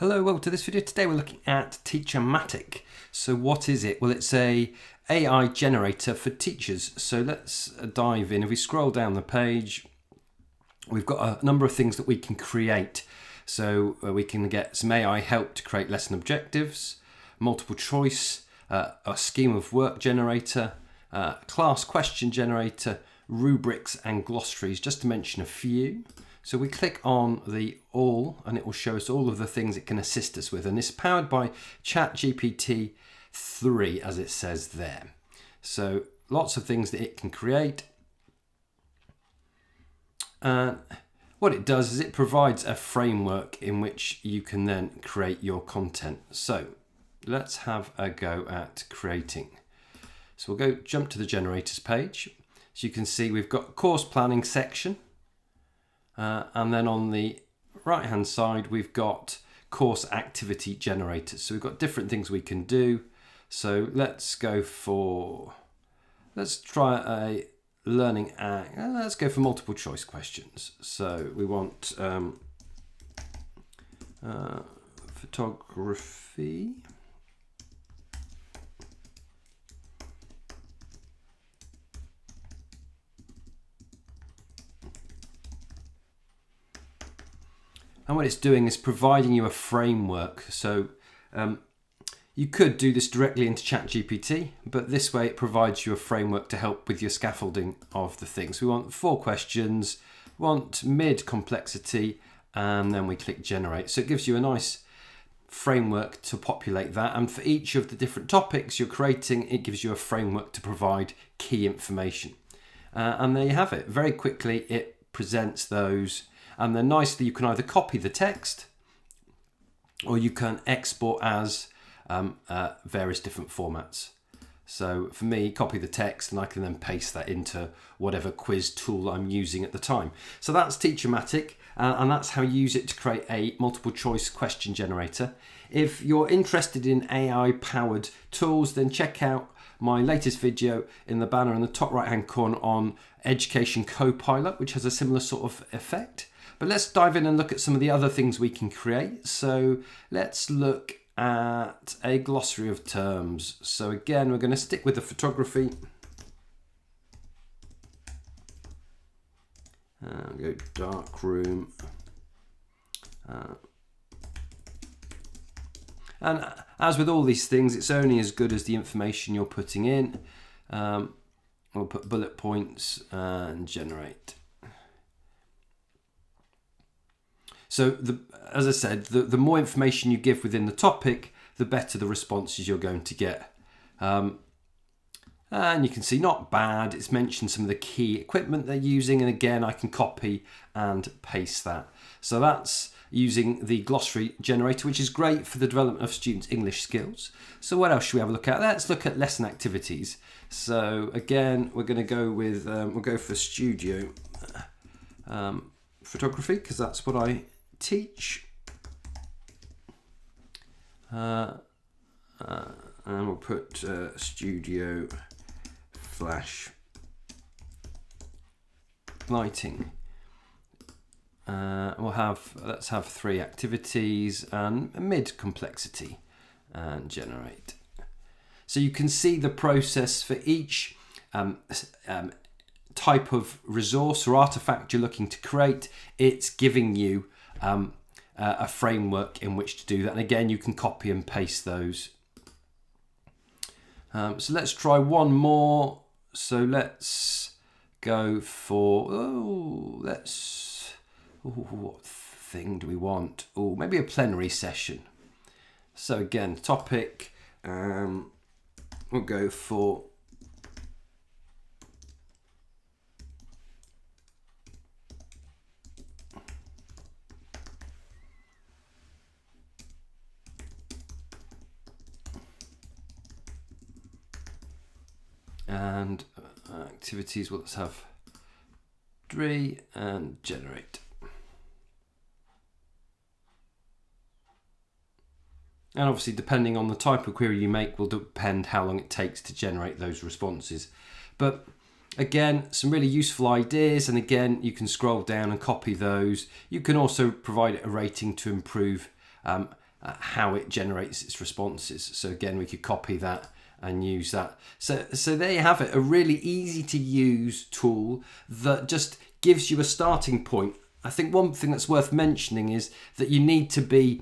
Hello, welcome to this video. Today we're looking at Teachermatic. So what is it? Well, it's a AI generator for teachers. So let's dive in. If we scroll down the page, we've got a number of things that we can create. So we can get some AI help to create lesson objectives, multiple choice, a scheme of work generator, class question generator, rubrics and glossaries, just to mention a few. So we click on the all and it will show us all of the things it can assist us with, and it's powered by ChatGPT 3 as it says there. So lots of things that it can create. What it does is it provides a framework in which you can then create your content. So let's have a go at creating. So we'll jump to the generators page. So you can see we've got course planning section. And then on the right hand side we've got course activity generators. So we've got different things we can do. So let's try a learning act. Let's go for multiple choice questions. So we want photography. And what it's doing is providing you a framework. So you could do this directly into ChatGPT, but this way it provides you a framework to help with your scaffolding of the things. We want 4 questions, want mid complexity, and then we click generate. So it gives you a nice framework to populate that. And for each of the different topics you're creating, it gives you a framework to provide key information. And there you have it. Very quickly it presents those. And then nicely you can either copy the text or you can export as various different formats. So for me, copy the text and I can then paste that into whatever quiz tool I'm using at the time. So that's Teachermatic, and that's how you use it to create a multiple choice question generator. If you're interested in AI powered tools, then check out my latest video in the banner in the top right hand corner on Education Copilot, which has a similar sort of effect. But let's dive in and look at some of the other things we can create. So let's look at a glossary of terms. So again, we're going to stick with the photography. Go dark room. And as with all these things, it's only as good as the information you're putting in. We'll put bullet points and generate. So as I said, the more information you give within the topic, the better the responses you're going to get. And you can see not bad. It's mentioned some of the key equipment they're using. And again, I can copy and paste that. So that's using the glossary generator, which is great for the development of students' English skills. So what else should we have a look at? Let's look at lesson activities. So again, we're going to go with, we'll go for studio photography because that's what I teach, and we'll put studio flash lighting. Let's have 3 activities and mid complexity and generate. So you can see the process for each type of resource or artifact you're looking to create. It's giving you a framework in which to do that, and again you can copy and paste those. So let's try one more. So let's go for what thing do we want? Maybe a plenary session. So again, topic, we'll go for and activities. Well, let's have 3 and generate. And obviously, depending on the type of query you make will depend how long it takes to generate those responses. But again, some really useful ideas. And again, you can scroll down and copy those. You can also provide a rating to improve how it generates its responses. So again, we could copy that and use that. So there you have it, a really easy to use tool that just gives you a starting point. I think one thing that's worth mentioning is that you need to be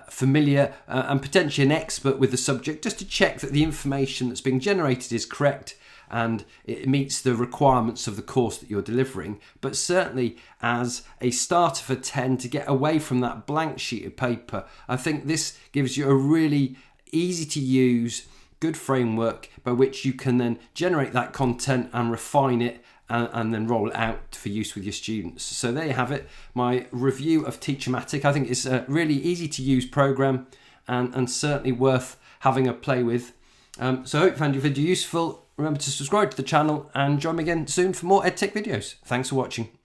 familiar and potentially an expert with the subject, just to check that the information that's being generated is correct and it meets the requirements of the course that you're delivering. But certainly as a starter for 10, to get away from that blank sheet of paper, I think this gives you a really easy to use, good framework by which you can then generate that content and refine it and then roll it out for use with your students. So there you have it, my review of Teachermatic. I think it's a really easy to use program and certainly worth having a play with. So I hope you found your video useful. Remember to subscribe to the channel and join me again soon for more EdTech videos. Thanks for watching.